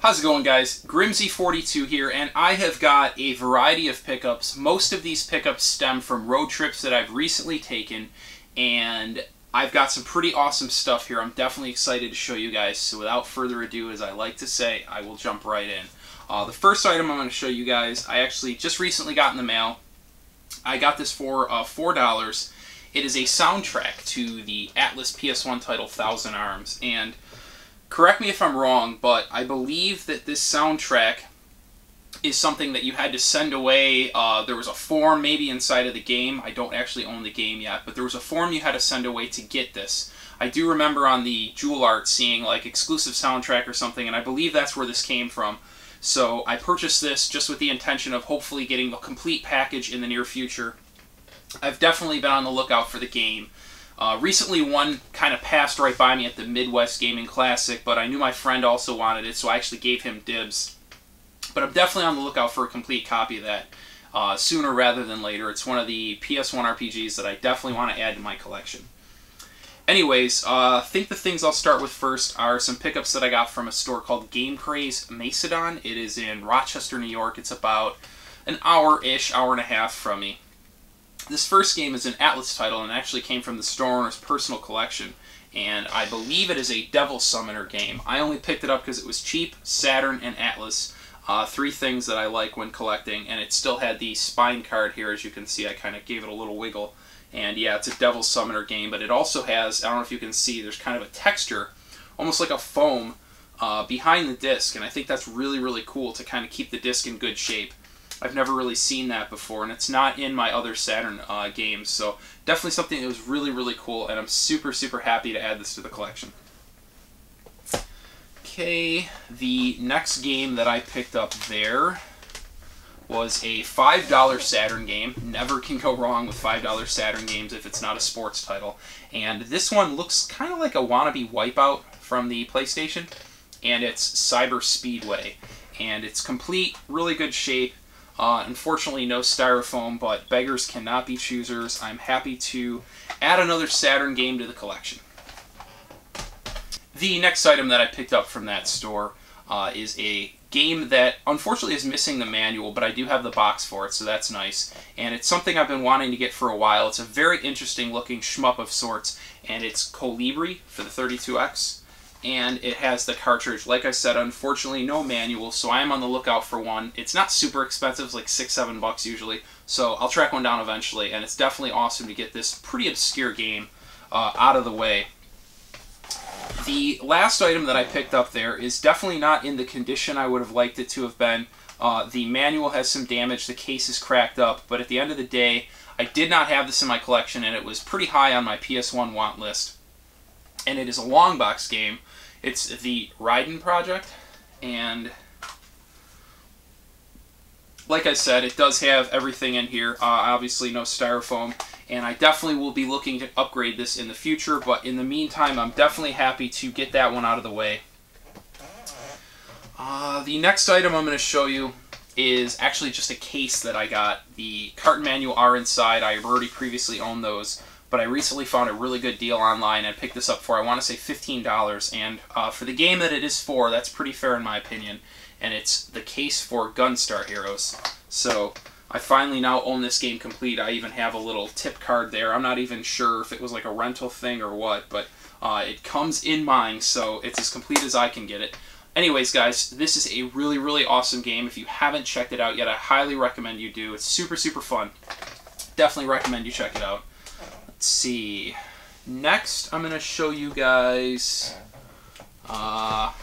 How's it going, guys? Grimsie42 here, and I have got a variety of pickups. Most of these pickups stem from road trips that I've recently taken, and I've got some pretty awesome stuff here. I'm definitely excited to show you guys, so without further ado, as I like to say, I will jump right in. The first item I'm going to show you guys, I actually just recently got in the mail. I got this for $4. It is a soundtrack to the Atlas PS1 title Thousand Arms, and correct me if I'm wrong, but I believe that this soundtrack is something that you had to send away. There was a form maybe inside of the game. I don't actually own the game yet, but there was a form you had to send away to get this. I do remember on the Jewel Art seeing like exclusive soundtrack or something, and I believe that's where this came from. So I purchased this just with the intention of hopefully getting the complete package in the near future. I've definitely been on the lookout for the game. Recently one kind of passed right by me at the Midwest Gaming Classic, but I knew my friend also wanted it, so I actually gave him dibs. But I'm definitely on the lookout for a complete copy of that sooner rather than later. It's one of the PS1 RPGs that I definitely want to add to my collection. Anyways, I think the things I'll start with first are some pickups that I got from a store called Craze Macedon. It is in Rochester, New York. It's about an hour-ish, hour and a half from me. This first game is an Atlas title and actually came from the store owner's personal collection, and I believe it is a Devil Summoner game. I only picked it up because it was cheap, Saturn, and Atlas. Three things that I like when collecting, and it still had the spine card here. As you can see, I kind of gave it a little wiggle. And yeah, it's a Devil Summoner game, but it also has, I don't know if you can see, there's kind of a texture, almost like a foam, behind the disc, and I think that's really, really cool to kind of keep the disc in good shape. I've never really seen that before, and it's not in my other Saturn games, so definitely something that was really, really cool, and I'm super, super happy to add this to the collection. Okay, the next game that I picked up there was a $5 Saturn game. Never can go wrong with $5 Saturn games if it's not a sports title. And this one looks kind of like a wannabe Wipeout from the PlayStation, and it's Cyber Speedway. And it's complete, really good shape. Unfortunately, no styrofoam, but beggars cannot be choosers. I'm happy to add another Saturn game to the collection. The next item that I picked up from that store is a game that unfortunately is missing the manual, but I do have the box for it, so that's nice. And it's something I've been wanting to get for a while. It's a very interesting looking shmup of sorts, and it's Colibri for the 32X. And it has the cartridge. Like I said, unfortunately no manual, so I am on the lookout for one. It's not super expensive, it's like $6, $7 usually, so I'll track one down eventually, and it's definitely awesome to get this pretty obscure game out of the way. The last item that I picked up there is definitely not in the condition I would have liked it to have been. The manual has some damage, the case is cracked up, but at the end of the day, I did not have this in my collection, and it was pretty high on my PS1 want list. And it is a long box game. It's the Raiden Project, and like I said, it does have everything in here. Obviously no styrofoam, and I definitely will be looking to upgrade this in the future, but in the meantime, I'm definitely happy to get that one out of the way. The next item I'm going to show you is actually just a case that I got. The cart and manual are inside. I have already previously owned those, but I recently found a really good deal online and picked this up for, I want to say, $15. And for the game that it is for, that's pretty fair in my opinion. And it's the case for Gunstar Heroes. So I finally now own this game complete. I even have a little tip card there. I'm not even sure if it was like a rental thing or what, but it comes in mine, so it's as complete as I can get it. Anyways, guys, this is a really, really awesome game. If you haven't checked it out yet, I highly recommend you do. It's super, super fun. Definitely recommend you check it out. Let's see. Next, I'm going to show you guys, I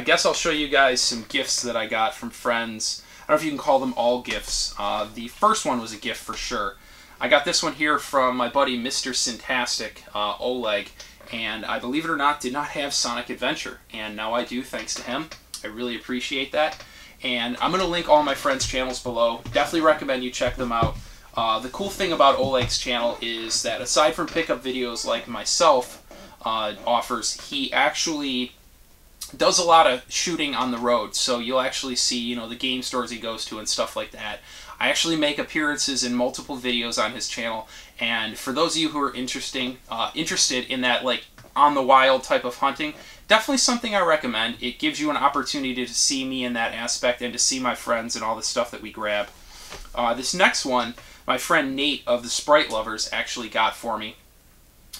guess I'll show you guys some gifts that I got from friends. I don't know if you can call them all gifts. The first one was a gift for sure. I got this one here from my buddy Mr. Sintastic, Oleg, and I, believe it or not, did not have Sonic Adventure, and now I do thanks to him. I really appreciate that. And I'm going to link all my friends' channels below. Definitely recommend you check them out. The cool thing about Oleg's channel is that aside from pickup videos like myself offers, he actually does a lot of shooting on the road. So you'll actually see, you know, the game stores he goes to and stuff like that. I actually make appearances in multiple videos on his channel, and for those of you who are interested in that like on the wild type of hunting, definitely something I recommend. It gives you an opportunity to see me in that aspect and to see my friends and all the stuff that we grab. This next one, my friend Nate of the Sprite Lovers actually got for me.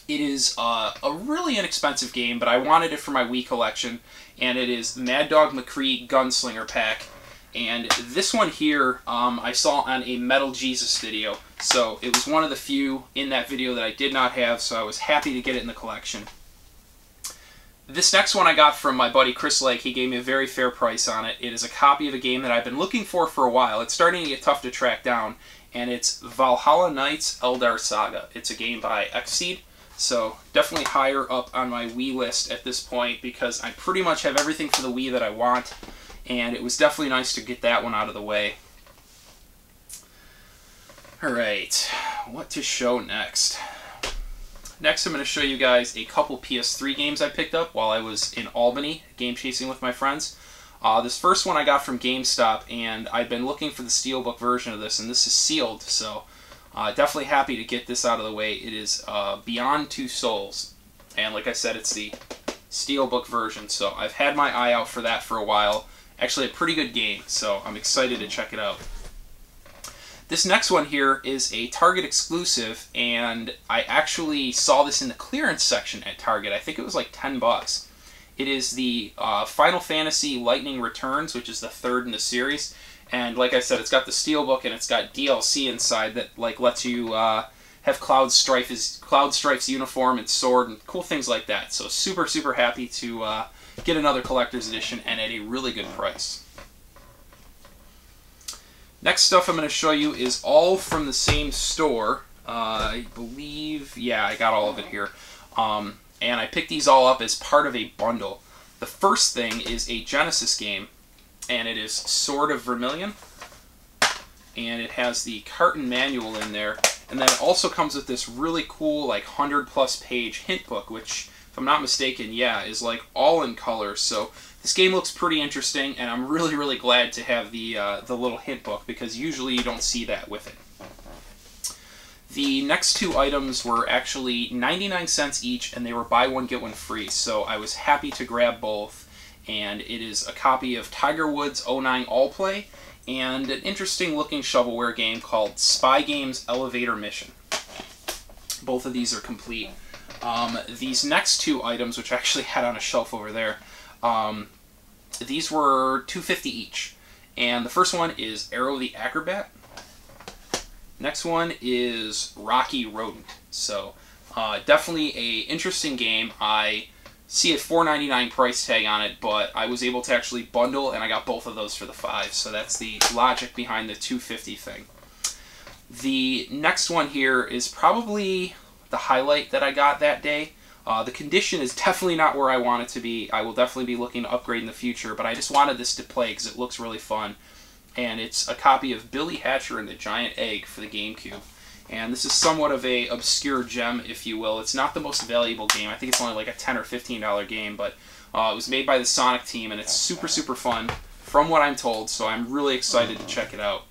It is a really inexpensive game, but I wanted it for my Wii collection, and it is Mad Dog McCree Gunslinger Pack. And this one here, I saw on a Metal Jesus video, so it was one of the few in that video that I did not have, so I was happy to get it in the collection. This next one I got from my buddy Chris Lake. He gave me a very fair price on it. It is a copy of a game that I've been looking for a while. It's starting to get tough to track down, and it's Valhalla Knights Eldar Saga. It's a game by xXSlyFoxHoundXx, so definitely higher up on my Wii list at this point because I pretty much have everything for the Wii that I want, and it was definitely nice to get that one out of the way. Alright, what to show next? Next, I'm going to show you guys a couple PS3 games I picked up while I was in Albany, game chasing with my friends. This first one I got from GameStop, and I've been looking for the Steelbook version of this, and this is sealed, so definitely happy to get this out of the way. It is Beyond Two Souls, and like I said, it's the Steelbook version, so I've had my eye out for that for a while. Actually, a pretty good game, so I'm excited to check it out. This next one here is a Target exclusive, and I actually saw this in the clearance section at Target. I think it was like 10 bucks. It is the Final Fantasy Lightning Returns, which is the third in the series. And like I said, it's got the Steelbook and it's got DLC inside that like lets you have Cloud Strife's uniform and sword and cool things like that. So super, super happy to get another collector's edition and at a really good price. Next stuff I'm going to show you is all from the same store. I believe, yeah, I got all of it here. And I picked these all up as part of a bundle. The first thing is a Genesis game, and it is Sword of Vermilion. And it has the carton manual in there. And then it also comes with this really cool, like, 100-plus page hint book, which, if I'm not mistaken, yeah, is like all in color. So this game looks pretty interesting, and I'm really, really glad to have the little hint book, because usually you don't see that with it. The next two items were actually 99 cents each, and they were buy one, get one free, so I was happy to grab both. And it is a copy of Tiger Woods 09 All Play, and an interesting looking shovelware game called Spy Games Elevator Mission. Both of these are complete. These next two items, which I actually had on a shelf over there, these were $2.50 each. And the first one is Arrow the Acrobat. Next one is Rocky Rodent. So definitely a interesting game. I see a $4.99 price tag on it, but I was able to actually bundle, and I got both of those for the $5. So that's the logic behind the $2.50 thing. The next one here is probably the highlight that I got that day. The condition is definitely not where I want it to be. I will definitely be looking to upgrade in the future, but I just wanted this to play because it looks really fun. And it's a copy of Billy Hatcher and the Giant Egg for the GameCube. And this is somewhat of a obscure gem, if you will. It's not the most valuable game. I think it's only like a $10 or $15 game, but it was made by the Sonic team, and it's super, super fun, from what I'm told, so I'm really excited to check it out.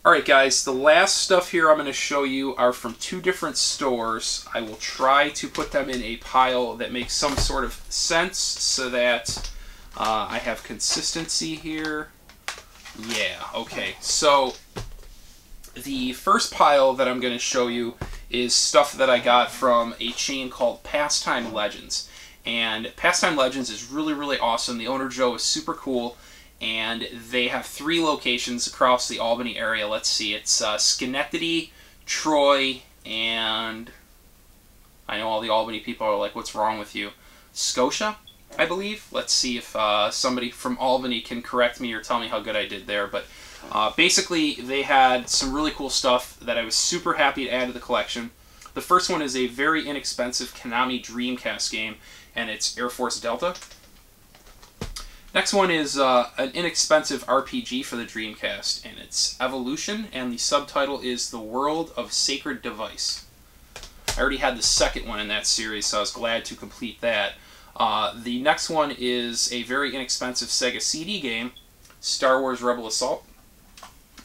Alright guys, the last stuff here I'm going to show you are from two different stores. I will try to put them in a pile that makes some sort of sense so that I have consistency here. Yeah, okay. So the first pile that I'm going to show you is stuff that I got from a chain called Pastime Legends. And Pastime Legends is really, really awesome. The owner, Joe, is super cool. And they have 3 locations across the Albany area. Let's see, it's Schenectady, Troy, and I know all the Albany people are like, what's wrong with you? Scotia, I believe. Let's see if somebody from Albany can correct me or tell me how good I did there. But basically, they had some really cool stuff that I was super happy to add to the collection. The first one is a very inexpensive Konami Dreamcast game, and it's Air Force Delta. Next one is an inexpensive RPG for the Dreamcast, and it's Evolution, and the subtitle is The World of Sacred Device. I already had the second one in that series, so I was glad to complete that. The next one is a very inexpensive Sega CD game, Star Wars Rebel Assault,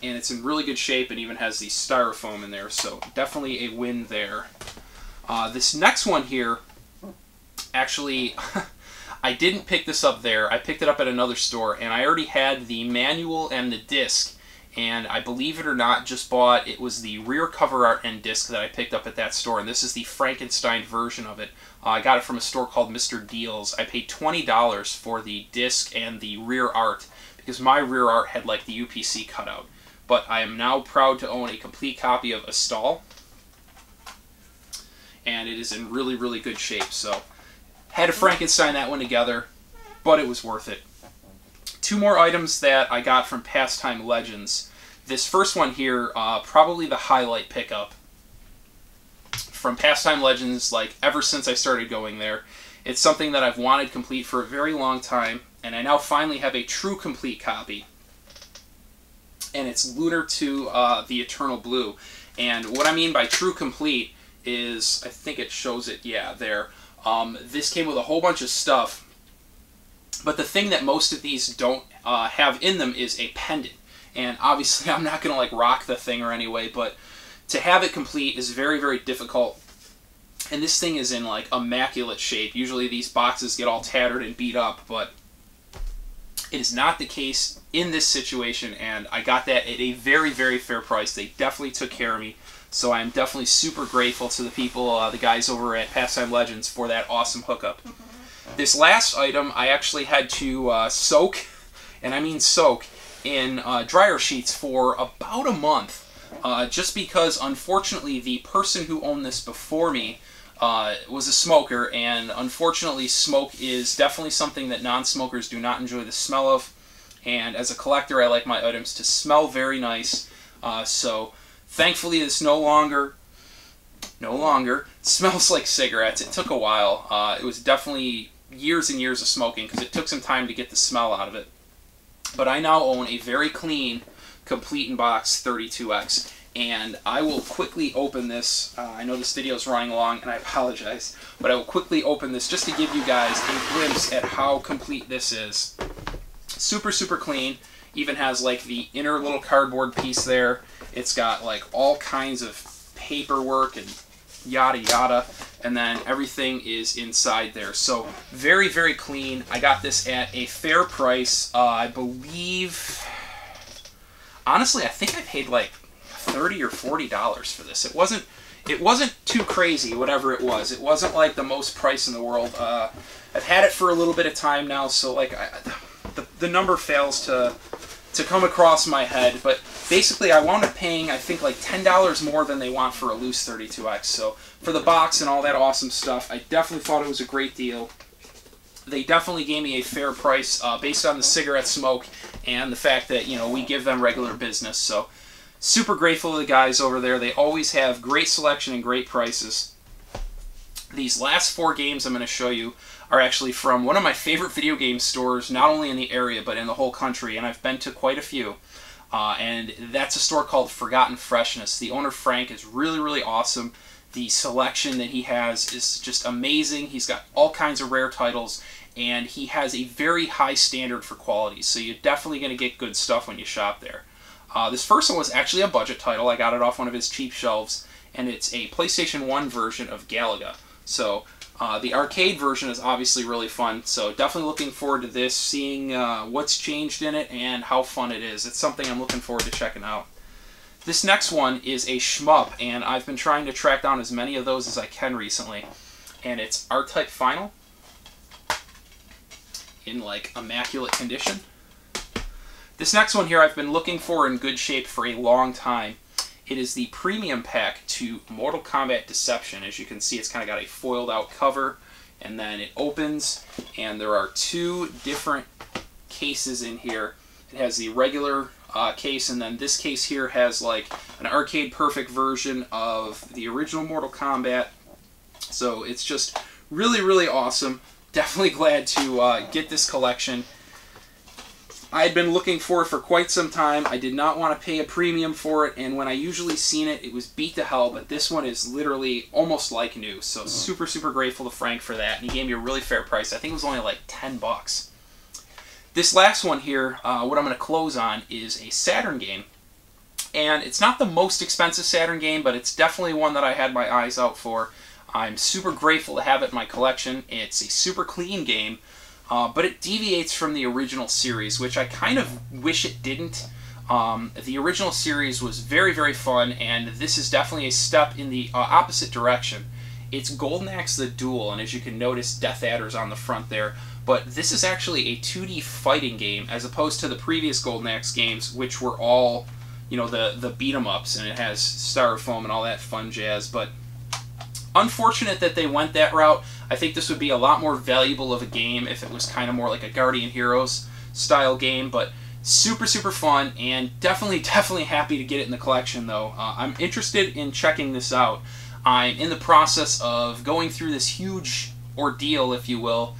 and it's in really good shape and even has the styrofoam in there, so definitely a win there. This next one here Actually, I didn't pick this up there. I picked it up at another store, and I already had the manual and the disc, and I, believe it or not, just bought, it was the rear cover art and disc that I picked up at that store, and this is the Frankenstein version of it. I got it from a store called Mr. Deals. I paid $20 for the disc and the rear art, because my rear art had like the UPC cutout. But I am now proud to own a complete copy of Astal, and it is in really, really good shape. So, had to Frankenstein that one together, but it was worth it. Two more items that I got from Pastime Legends. This first one here, probably the highlight pickup from Pastime Legends, like ever since I started going there. It's something that I've wanted complete for a very long time, and I now finally have a true complete copy. And it's Lunar 2, the Eternal Blue. And what I mean by true complete is, I think it shows it, yeah, there. This came with a whole bunch of stuff, but the thing that most of these don't have in them is a pendant. And obviously I'm not going to like rock the thing or anyway, but to have it complete is very, very difficult. And this thing is in like immaculate shape. Usually these boxes get all tattered and beat up, but it is not the case in this situation, and I got that at a very, very fair price. They definitely took care of me, so I'm definitely super grateful to the people, the guys over at Pastime Legends, for that awesome hookup. This last item I actually had to soak, and I mean soak, in dryer sheets for about a month, just because, unfortunately, the person who owned this before me was a smoker, and unfortunately smoke is definitely something that non-smokers do not enjoy the smell of, and as a collector I like my items to smell very nice, so thankfully this no longer smells like cigarettes. It took a while. It was definitely years and years of smoking because it took some time to get the smell out of it, but I now own a very clean, complete in box 32X. And I will quickly open this. I know this video is running long, and I apologize, but I will quickly open this just to give you guys a glimpse at how complete this is. Super, super clean. Even has like the inner little cardboard piece there. It's got like all kinds of paperwork and yada yada, and then everything is inside there. So very, very clean. I got this at a fair price. I believe, honestly, I think I paid like $30 or $40 for this. It wasn't too crazy, whatever it was. It wasn't like the most price in the world. I've had it for a little bit of time now, so like the number fails to come across my head. But basically, I wound up paying, I think, like $10 more than they want for a loose 32X. So for the box and all that awesome stuff, I definitely thought it was a great deal. They definitely gave me a fair price based on the cigarette smoke and the fact that, you know, we give them regular business. So super grateful to the guys over there. They always have great selection and great prices. These last 4 games I'm going to show you are actually from one of my favorite video game stores, not only in the area, but in the whole country, and I've been to quite a few. And that's a store called Forgotten Freshness. The owner, Frank, is really, really awesome. The selection that he has is just amazing. He's got all kinds of rare titles, and he has a very high standard for quality, so you're definitely going to get good stuff when you shop there. This first one was actually a budget title. I got it off one of his cheap shelves, and it's a PlayStation 1 version of Galaga. So the arcade version is obviously really fun, so definitely looking forward to this, seeing what's changed in it and how fun it is. It's something I'm looking forward to checking out. This next one is a shmup, and I've been trying to track down as many of those as I can recently, and it's R-Type Final in like immaculate condition. This next one here I've been looking for in good shape for a long time. It is the premium pack to Mortal Kombat Deception. As you can see, it's kind of got a foiled out cover, and then it opens, and there are 2 different cases in here. It has the regular case, and then this case here has like an arcade perfect version of the original Mortal Kombat. So it's just really, really awesome. Definitely glad to get this collection. I had been looking for it for quite some time. I did not want to pay a premium for it, and when I usually seen it, it was beat to hell, but this one is literally almost like new. So super, super grateful to Frank for that, and he gave me a really fair price. I think it was only like 10 bucks. This last one here, what I'm going to close on, is a Saturn game. And it's not the most expensive Saturn game, but it's definitely one that I had my eyes out for. I'm super grateful to have it in my collection. It's a super clean game, but it deviates from the original series, which I kind of wish it didn't. The original series was very, very fun, and this is definitely a step in the opposite direction. It's Golden Axe the Duel, and as you can notice, Death Adder's on the front there. But this is actually a 2D fighting game, as opposed to the previous Golden Axe games, which were all, you know, the beat-em-ups, and it has styrofoam and all that fun jazz. But unfortunate that they went that route. I think this would be a lot more valuable of a game if it was kind of more like a Guardian Heroes style game, but super, super fun, and definitely happy to get it in the collection, though. I'm interested in checking this out. I'm in the process of going through this huge ordeal, if you will,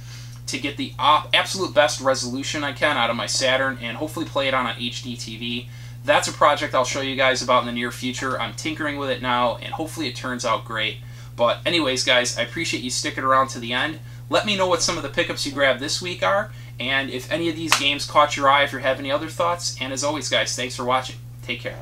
to get the absolute best resolution I can out of my Saturn and hopefully play it on an HD TV. That's a project I'll show you guys about in the near future. I'm tinkering with it now, and hopefully it turns out great. But anyways, guys, I appreciate you sticking around to the end. Let me know what some of the pickups you grabbed this week are, and if any of these games caught your eye, if you have any other thoughts. And as always, guys, thanks for watching. Take care.